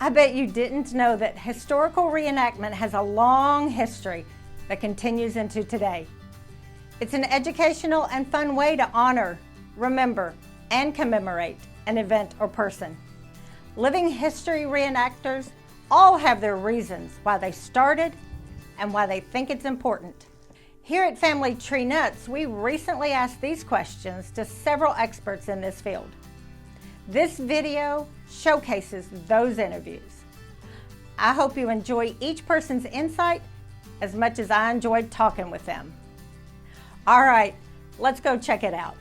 I bet you didn't know that historical reenactment has a long history that continues into today. It's an educational and fun way to honor, remember, and commemorate an event or person. Living history reenactors all have their reasons why they started and why they think it's important. Here at Family Tree Nuts, we recently asked these questions to several experts in this field. This video showcases those interviews. I hope you enjoy each person's insight as much as I enjoyed talking with them. All right, let's go check it out.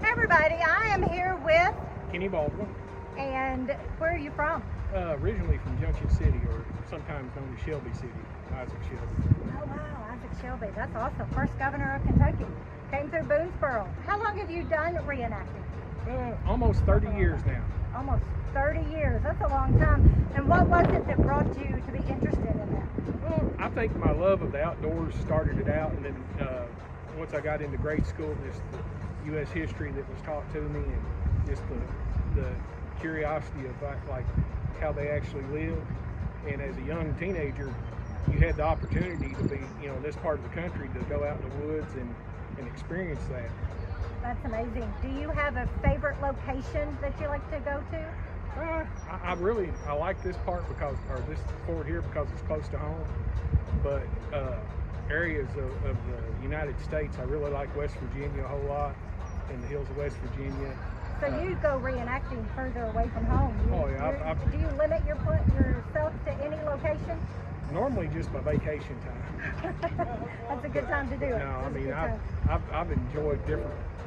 Hey everybody, I am here with Baldwin. And where are you from? Originally from Junction City, or sometimes known as Shelby City, Isaac Shelby. Oh wow, Isaac Shelby, that's awesome. First governor of Kentucky. Came through Boonesboro. How long have you done reenacting? Almost 30 years now. Almost 30 years, that's a long time. And what was it that brought you to be interested in that? Well, I think my love of the outdoors started it out, and then once I got into grade school, just the U.S. history that was taught to me, and just the curiosity of like how they actually lived. And as a young teenager, you had the opportunity to be, in this part of the country, to go out in the woods and experience that. That's amazing. Do you have a favorite location that you like to go to? I like this part this fort here because it's close to home. But areas of the United States, I really like West Virginia a whole lot, and the hills of West Virginia. So you go reenacting further away from home. Do you limit yourself to any location? Normally just my vacation time. That's a good time to do it. No, I mean, I've enjoyed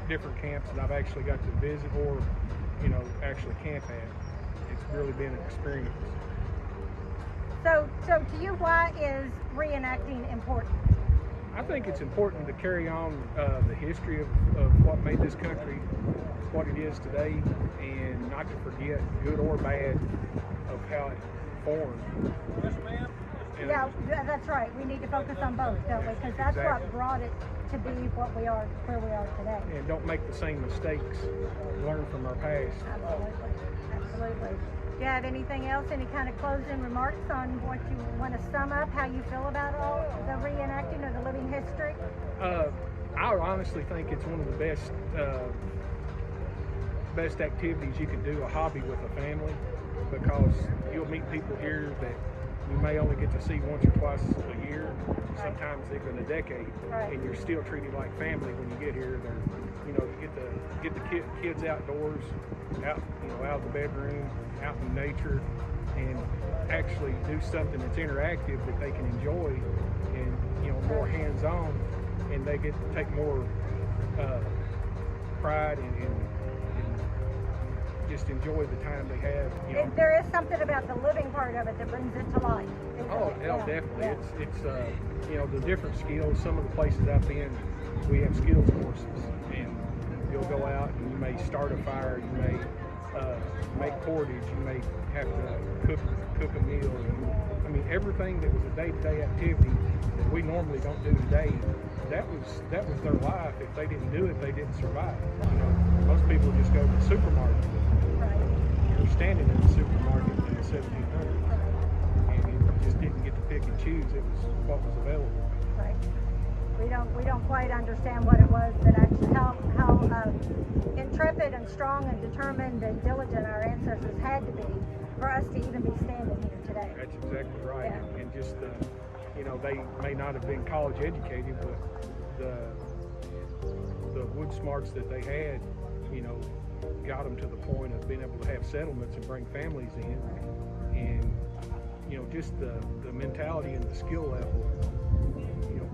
different camps that I've actually got to visit or, actually camp at. It's really been an experience. So to you, why is reenacting important? I think it's important to carry on the history of what made this country what it is today, and not to forget, good or bad, of how it formed. Yes, ma'am. Yeah, that's right. We need to focus on both, don't we? Because that's exactly what brought it to be what we are, where we are today. And don't make the same mistakes. Learn from our past. Absolutely, absolutely. Do you have anything else, any kind of closing remarks on what you want to sum up, how you feel about all the reenacting or the living history? I honestly think it's one of the best activities you can do, a hobby with a family, because you'll meet people here that you may only get to see once or twice a year, sometimes even a decade, and you're still treated like family when you get here. You get the kids outdoors, out of the bedroom, out in nature, and actually do something that's interactive that they can enjoy, and more hands-on, and they get to take more pride and just enjoy the time they have. There is something about the living part of it that brings it to life. Definitely. Yeah. It's the different skills. Some of the places I've been, we have skills courses, and you'll go out and you may start a fire, you may make cordage, you may have to cook a meal. Everything that was a day-to-day activity that we normally don't do today, that was their life. If they didn't do it, they didn't survive. Most people just go to the supermarket. You're standing in the supermarket in the 1700s, and you just didn't get to pick and choose. It was what was available. Right. We don't quite understand what it was that actually how intrepid and strong and determined and diligent our ancestors had to be for us to even be standing here today. That's exactly right. Yeah. And just they may not have been college educated, but the wood smarts that they had, got them to the point of being able to have settlements and bring families in, and just the mentality and the skill level.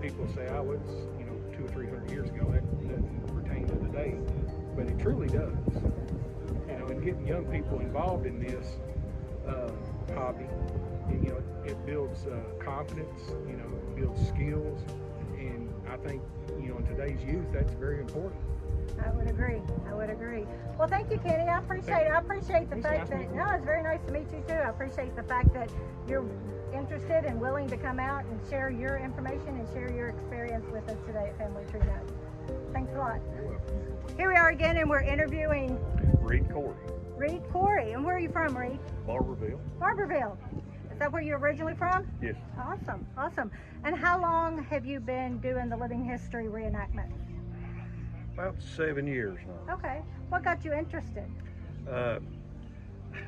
People say, I was 200 or 300 years ago, that doesn't pertain to today, but it truly does. And getting young people involved in this hobby, it builds confidence, it builds skills, and I think in today's youth that's very important. I would agree. Well, thank you, Kenny. I appreciate it. I appreciate the fact that, it's very nice to meet you too. I appreciate the fact that you're interested and willing to come out and share your information and share your experience with us today at Family Tree Nuts. Thanks a lot. Here we are again, and we're interviewing Reed Corey, Reed Corey. And where are you from, Reed? Barberville. Barberville. Is that where you're originally from? Yes. Awesome, awesome. And how long have you been doing the living history reenactment? About 7 years now. Okay. What got you interested?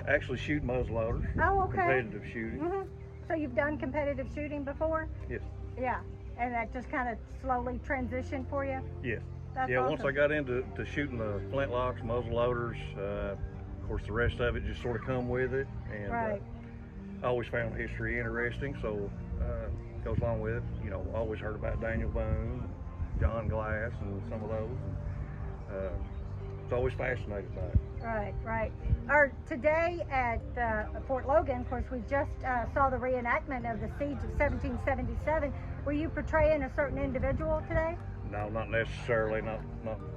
Actually shoot muzzleloaders. Oh, okay. Competitive shooting. Mm-hmm. So you've done competitive shooting before? Yes. Yeah. And that just kind of slowly transitioned for you? Yes. That's yeah, awesome. once I got into shooting the flintlocks, muzzleloaders, of course the rest of it just sort of come with it. And Right. I always found history interesting, so goes along with it. You know, always heard about Daniel Boone, John Glass, and some of those. Was always fascinated by it. Right, right. Today at Fort Logan, of course, we just saw the reenactment of the siege of 1777. Were you portraying a certain individual today? No, not necessarily, not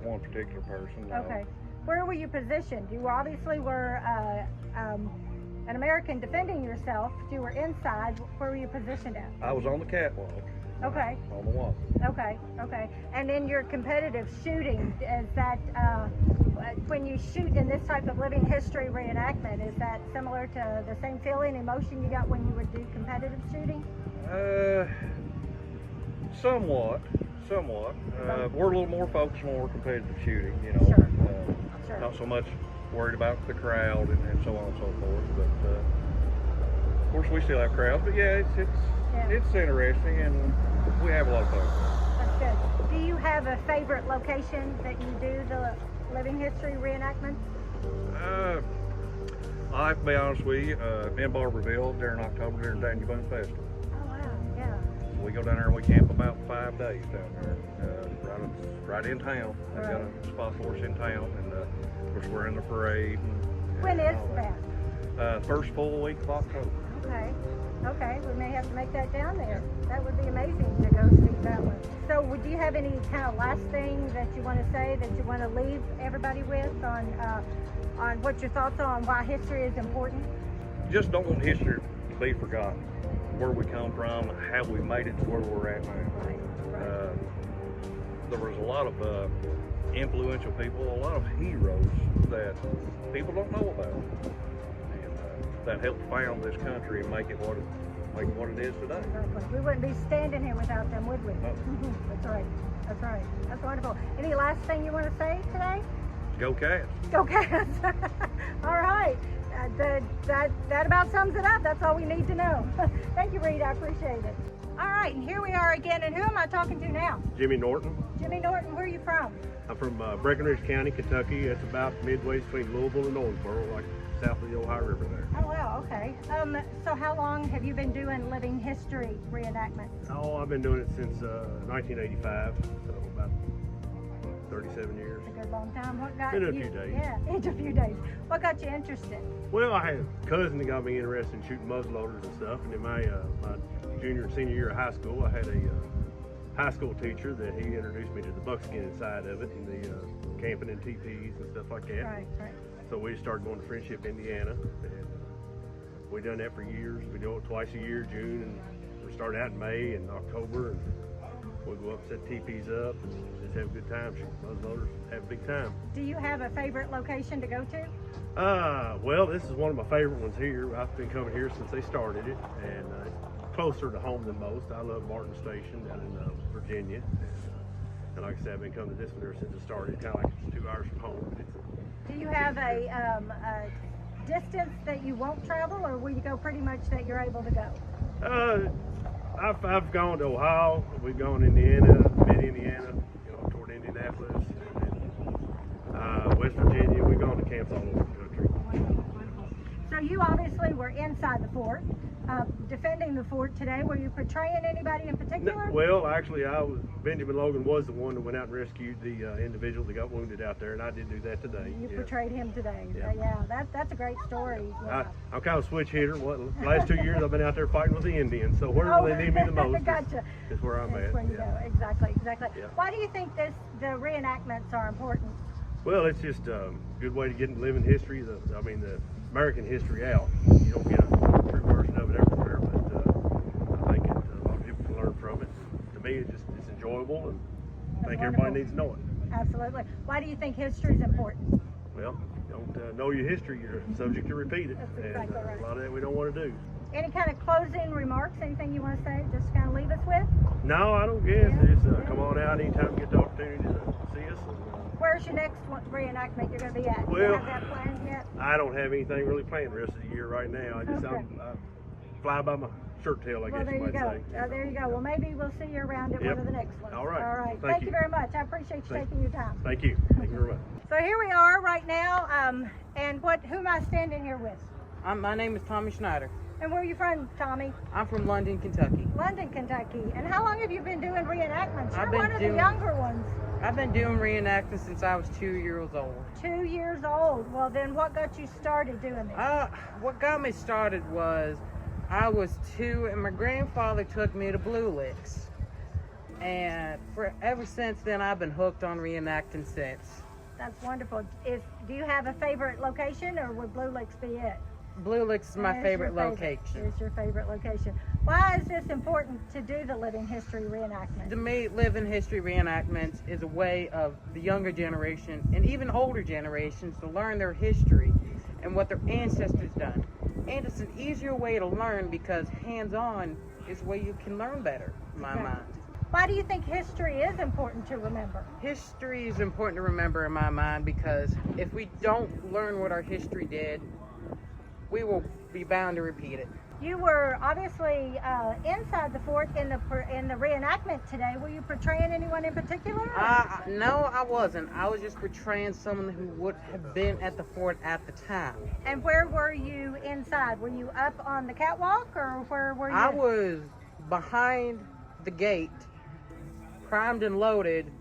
one particular person. No. Okay. Where were you positioned? You obviously were an American defending yourself. You were inside. Where were you positioned at? I was on the catwalk. Okay. On the wall. Okay, okay. And in your competitive shooting, is that, when you shoot in this type of living history reenactment, is that similar to the same feeling, emotion you got when you would do competitive shooting? Somewhat. We're a little more focused on more competitive shooting, you know. Sure. Sure. Not so much worried about the crowd and so on and so forth, but of course we still have crowds, but yeah, it's interesting, and we have a lot of fun. That's good. Do you have a favorite location that you do the living history reenactments? I have to be honest with you, in Barberville during October during Daniel Boone Festival. Oh wow, yeah. So we go down there and we camp about 5 days down there, right in town. They've got a spot for us in town, and of course we're in the parade. When is that? First full week of October. Okay. Okay, we may have to make that down there. That would be amazing to go see that one. So would you have any kind of last thing that you want to say, that you want to leave everybody with on what your thoughts are on why history is important? Just don't want history to be forgotten. Where we come from, how we made it to where we're at now. Right. There was a lot of influential people, a lot of heroes that people don't know about. That helped found this country and make it what it is today. Exactly. We wouldn't be standing here without them, would we? No. That's right. That's right. That's wonderful. Any last thing you want to say today? Go Cats. Go Cats. All right. That about sums it up. That's all we need to know. Thank you, Reed. I appreciate it. All right, and here we are again. And who am I talking to now? Jimmy Norton. Jimmy Norton. Where are you from? I'm from Breckenridge County, Kentucky. It's about midway between Louisville and Owensboro, like south of the Ohio River there. Oh, wow, okay. So how long have you been doing living history reenactment? Oh, I've been doing it since 1985, so about 37 years. A good long time. What got Been you? a few days. Yeah, it's a few days. What got you interested? Well, I had a cousin that got me interested in shooting muzzleloaders and stuff, and in my junior and senior year of high school, I had a high school teacher that he introduced me to the buckskin side of it, and the camping in teepees and stuff like that. Right. So we started going to Friendship, Indiana, and we've done that for years. We do it twice a year, June, and we start out in May and October, and we go up and set teepees up and just have a good time. Shoot muzzleloaders, have a big time. Do you have a favorite location to go to? Well, this is one of my favorite ones here. I've been coming here since they started it, and it's closer to home than most. I love Martin Station down in Virginia, and like I said, I've been coming to this one ever since it started. Kind of like it's 2 hours from home. Do you have a distance that you won't travel, or will you go pretty much that you're able to go? I've gone to Ohio. We've gone to Indiana, mid-Indiana, toward Indianapolis, and then West Virginia. We've gone to camps all over the country. Wonderful. So you obviously were inside the fort, defending the fort today. Were you portraying anybody in particular? No, well, actually, Benjamin Logan was the one that went out and rescued the individual that got wounded out there, and I did do that today. You portrayed him today. Yeah. That's a great story. Yeah. I'm kind of a switch hitter. The last 2 years I've been out there fighting with the Indians, so wherever they need me the most gotcha. is where I'm That's at. where you go. Exactly. Yeah. Why do you think the reenactments are important? Well, it's just a good way to get into living history, the American history out. You don't get a true version of it everywhere, but I think a lot of people can learn from it. To me, it's enjoyable, and I think wonderful. everybody needs to know it. Absolutely. Why do you think history is important? Well, you don't know your history, you're subject to repeat it. That's exactly and right. a lot of that we don't want to do. Any kind of closing remarks? Anything you want to say? Just kind of leave us with? No, I don't guess. Yeah. Just come on out anytime you get the opportunity to see us. Where's your next reenactment you're going to be at? Do you Well, have that planned yet? I don't have anything really planned the rest of the year right now. I fly by my shirt tail, I Well, guess there you you might go. say. There you go. Well, maybe we'll see you around at Yep. one of the next ones. All right. All right. Thank Thank you you. very much. I appreciate you taking your time. Thank you. Thank you very much. So here we are right now, and who am I standing here with? My name is Tommy Schneider. And where are you from, Tommy? I'm from London, Kentucky. London, Kentucky. And how long have you been doing reenactments? You're I've been one of the doing- younger ones. I've been doing reenacting since I was 2 years old. 2 years old. Well, then what got you started doing this? What got me started was I was 2 and my grandfather took me to Blue Licks. And ever since then, I've been hooked on reenacting since. That's wonderful. Do you have a favorite location, or would Blue Licks be it? Blue Licks is my It's favorite your location. It's your favorite location. Why is this important to do the living history reenactment? To me, living history reenactments is a way of the younger generation and even older generations to learn their history and what their ancestors done. And it's an easier way to learn because hands-on is the way you can learn better, in my Okay. mind. Why do you think history is important to remember? History is important to remember in my mind because if we don't learn what our history did, we will be bound to repeat it. You were obviously inside the fort in the reenactment today. Were you portraying anyone in particular? No, I wasn't. I was just portraying someone who would have been at the fort at the time. And where were you inside? Were you up on the catwalk, or where were you? I was behind the gate, primed and loaded,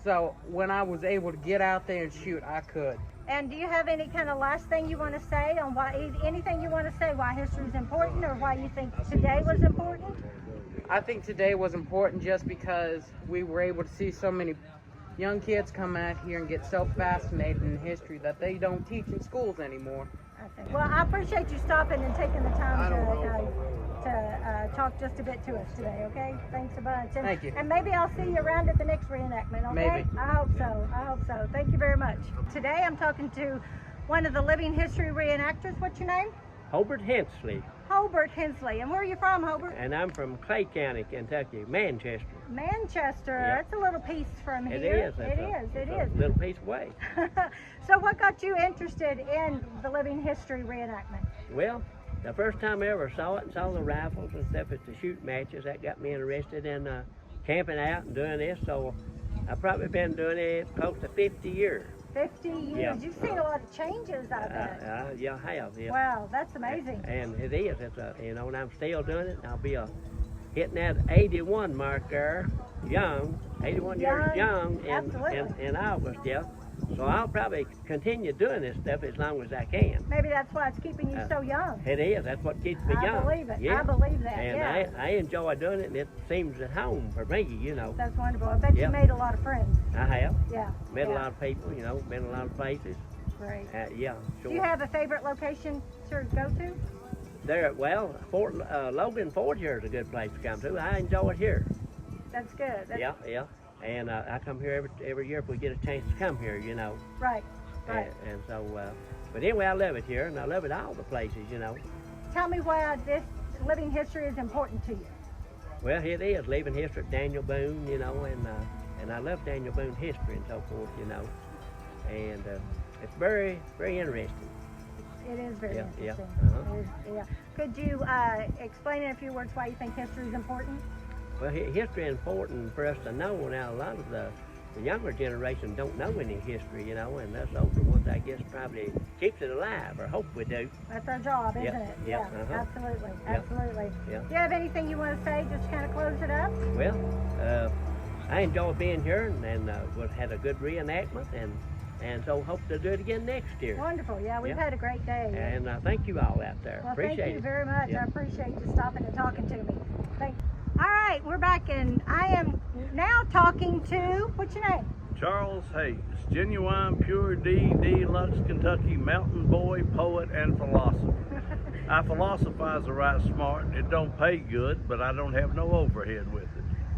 so when I was able to get out there and shoot, I could. And do you have any kind of last thing you want to say on anything you want to say why history is important, or why you think today was important? I think today was important just because we were able to see so many young kids come out here and get so fascinated in history that they don't teach in schools anymore. Well, I appreciate you stopping and taking the time to talk just a bit to us today, okay? Thanks a bunch. And, Thank you. And maybe I'll see you around at the next reenactment, okay? Maybe. I hope so. I hope so. Thank you very much. Today I'm talking to one of the living history reenactors. What's your name? Hobart Hensley, Hobart Hensley. And where are you from, Hobart? and I'm from Clay County, Kentucky, Manchester. Manchester. Yeah. That's a little piece from It here. is. It It's is. a little piece away. So what got you interested in the living history reenactment? Well, the first time I ever saw it and saw the rifles and stuff at the shoot matches, that got me interested in camping out and doing this. So I've probably been doing it close to 50 years. 50 years. Yeah. You've seen a lot of changes, I bet. Yeah, I have. Yeah. Wow, that's amazing. And it is. It's and I'm still doing it. I'll be hitting that 81 mark there, young, 81 years young in August, yeah. So I'll probably continue doing this stuff as long as I can. Maybe that's why it's keeping you so young. It is. That's what keeps me young. I believe it. Yeah. I believe that. And yeah. I enjoy doing it, and it seems at home for me, you know. That's wonderful. I bet you Yeah. made a lot of friends. I have. Yeah. Met yeah. a lot of people, you know, been a lot of places. Great. Yeah, sure. Do you have a favorite location to go to? There, well, Logan Ford here is a good place to come to. I enjoy it here. That's good. That's Yeah. And I come here every year if we get a chance to come here, you know. Right. Right. And so, but anyway, I love it here, and I love it all the places, you know. Tell me why this living history is important to you. Well, it is living history, Daniel Boone, you know, and I love Daniel Boone history and so forth, you know. And it's very, very interesting. It is very Yeah, interesting. uh-huh. It is, yeah. Could you explain in a few words why you think history is important? Well, history is important for us to know. Now, a lot of the younger generation don't know any history, you know, and us older ones, I guess, probably keeps it alive, or hope we do. That's our job, isn't Yeah, it? yeah, uh-huh. Absolutely. Yeah. Absolutely. Yeah. Do you have anything you want to say, just kind of close it up? Well, I enjoy being here, and we've had a good reenactment, and so hope to do it again next year. Wonderful. Yeah, we've Yeah. had a great day. And thank you all out there. Well, Appreciate thank you it. very much. Yeah. I appreciate you stopping and talking to me. Thank you. All right, we're back, and I am now talking to, what's your name? Charles Hayes, genuine, pure D, Deluxe, Kentucky, mountain boy, poet, and philosopher. I philosophize the right smart. It don't pay good, but I don't have no overhead with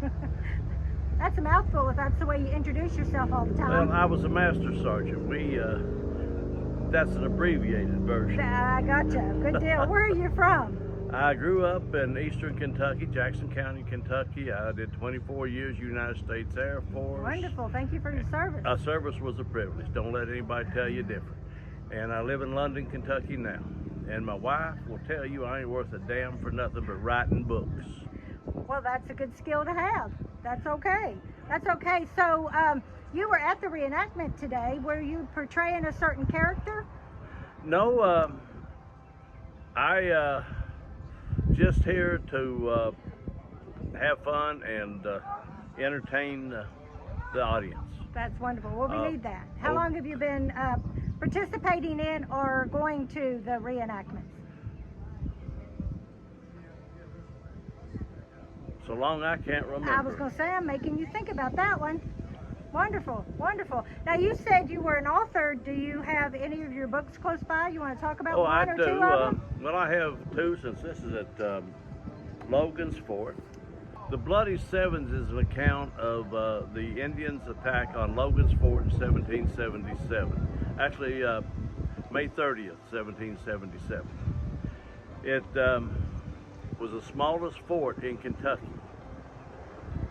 it. That's a mouthful if that's the way you introduce yourself all the time. Well, I was a master sergeant. That's an abbreviated version. I gotcha. Good deal. Where are you from? I grew up in eastern Kentucky, Jackson County, Kentucky. I did 24 years United States Air Force. Wonderful. Thank you for your service. Service was a privilege. Don't let anybody tell you different. And I live in London, Kentucky now. And my wife will tell you I ain't worth a damn for nothing but writing books. Well, that's a good skill to have. That's okay. That's okay. So, you were at the reenactment today. Were you portraying a certain character? No, I just here to have fun and entertain the audience. That's wonderful. Well, we need that. How long have you been participating in or going to the reenactments? So long I can't remember. I was going to say, I'm making you think about that one. Wonderful, wonderful. Now, you said you were an author. Do you have any of your books close by? You want to talk about one or two of them? Well, I have two, since this is at Logan's Fort. The Bloody Sevens is an account of the Indians' attack on Logan's Fort in 1777. Actually, May 30th, 1777. It was the smallest fort in Kentucky.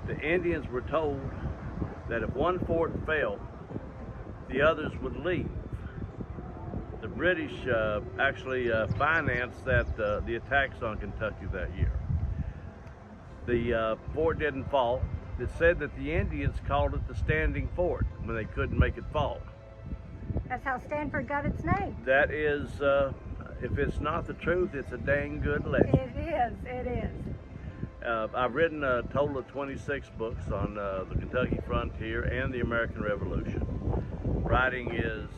The Indians were told that if one fort fell, the others would leave. The British actually financed the attacks on Kentucky that year. The fort didn't fall. It said that the Indians called it the Standing Fort when they couldn't make it fall. That's how Stanford got its name. That is, if it's not the truth, it's a dang good legend. It is, it is. I've written a total of 26 books on the Kentucky frontier and the American Revolution. Writing is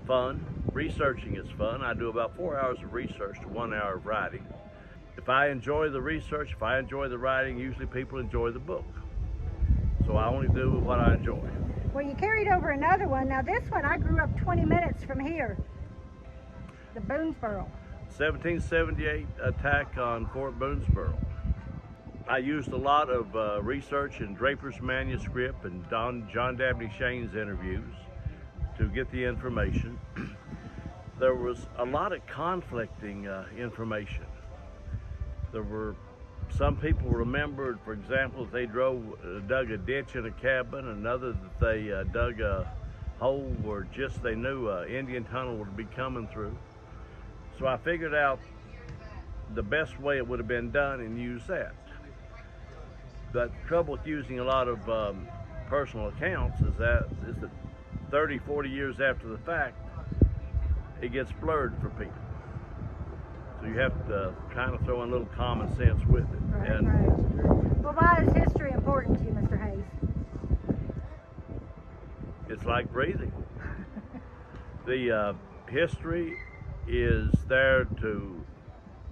fun. Researching is fun. I do about 4 hours of research to 1 hour of writing. If I enjoy the research, if I enjoy the writing, usually people enjoy the book. So I only do what I enjoy. Well, you carried over another one. Now this one, I grew up 20 minutes from here. The Boonesboro. 1778 attack on Fort Boonesboro. I used a lot of research in Draper's manuscript and John Dabney Shane's interviews to get the information. There was a lot of conflicting information. There were some people remembered, for example, they dug a ditch in a cabin, another that they dug a hole where just they knew an Indian tunnel would be coming through. So I figured out the best way it would have been done and used that. The trouble with using a lot of personal accounts is that 30, 40 years after the fact, it gets blurred for people. So you have to kind of throw in a little common sense with it. Right. Well, why is history important to you, Mr. Hayes? It's like breathing. The history is there to,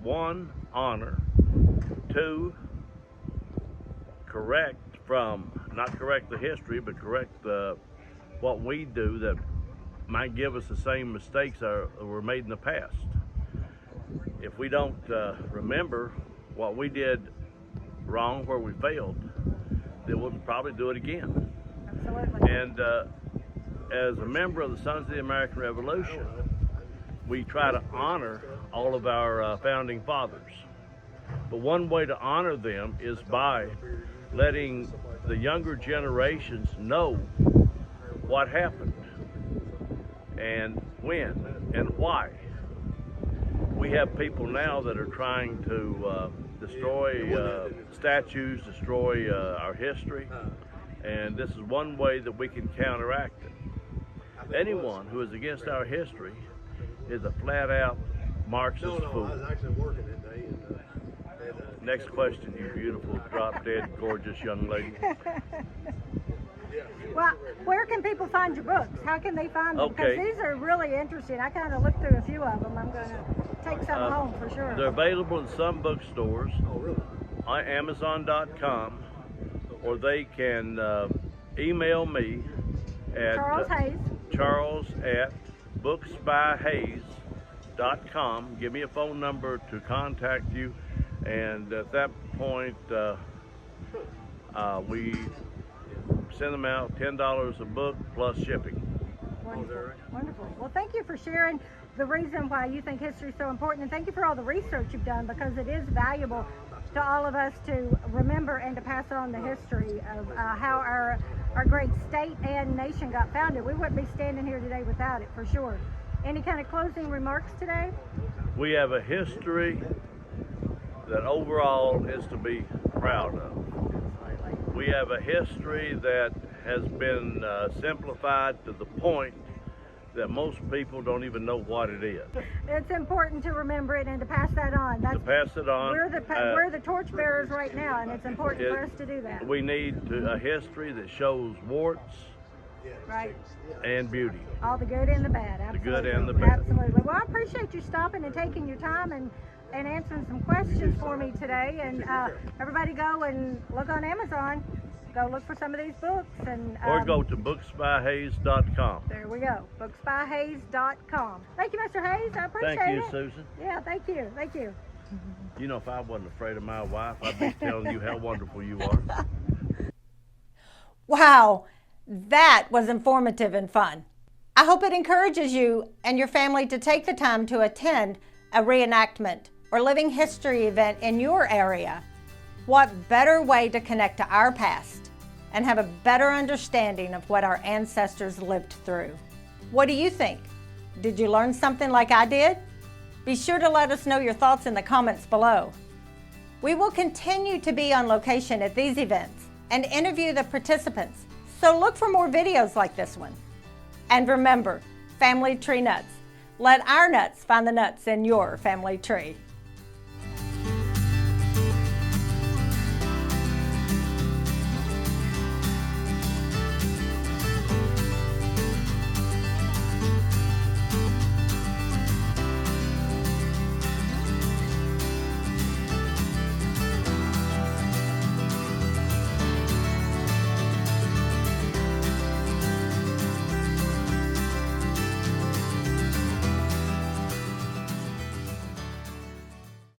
1, honor, 2, not correct the history, but correct what we do that might give us the same mistakes that were made in the past. If we don't remember what we did wrong, where we failed, then we'll probably do it again. Absolutely. And as a member of the Sons of the American Revolution, we try to honor all of our founding fathers. But one way to honor them is by letting the younger generations know what happened and when and why. We have people now that are trying to destroy statues, destroy our history, and this is one way that we can counteract it. Anyone who is against our history is a flat-out Marxist fool. I was actually working that day. Next question, you beautiful, drop-dead, gorgeous young lady. Well, where can people find your books? How can they find them? Okay. Because these are really interesting. I kind of looked through a few of them. I'm going to take some home for sure. They're available in some bookstores, on Amazon.com, or they can email me at Charles Hayes. charles@booksbyhayes.com. Give me a phone number to contact you, and at that point We send them out $10 a book plus shipping. Wonderful. Wonderful. Well, thank you for sharing the reason why you think history is so important, and thank you for all the research you've done, because it is valuable to all of us to remember and to pass on the history of how our great state and nation got founded. We wouldn't be standing here today without it, for sure. Any kind of closing remarks today? We have a history that overall is to be proud of. We have a history that has been simplified to the point that most people don't even know what it is. It's important to remember it and to pass that on. To pass it on. We're the torchbearers right now, and it's important for us to do that. We need a history that shows warts, right, and beauty. All the good and the bad. Absolutely. The good and the bad. Absolutely. Well, I appreciate you stopping and taking your time and answering some questions for me today. And everybody go and look on Amazon. Go look for some of these books. And or go to booksbyhayes.com. There we go. booksbyhayes.com. Thank you, Mr. Hayes. I appreciate it. Thank you, Susan. Yeah, thank you. Thank you. You know, if I wasn't afraid of my wife, I'd be telling you how wonderful you are. Wow, that was informative and fun. I hope it encourages you and your family to take the time to attend a reenactment or living history event in your area. What better way to connect to our past and have a better understanding of what our ancestors lived through? What do you think? Did you learn something like I did? Be sure to let us know your thoughts in the comments below. We will continue to be on location at these events and interview the participants, so look for more videos like this one. And remember, family tree nuts. Let our nuts find the nuts in your family tree.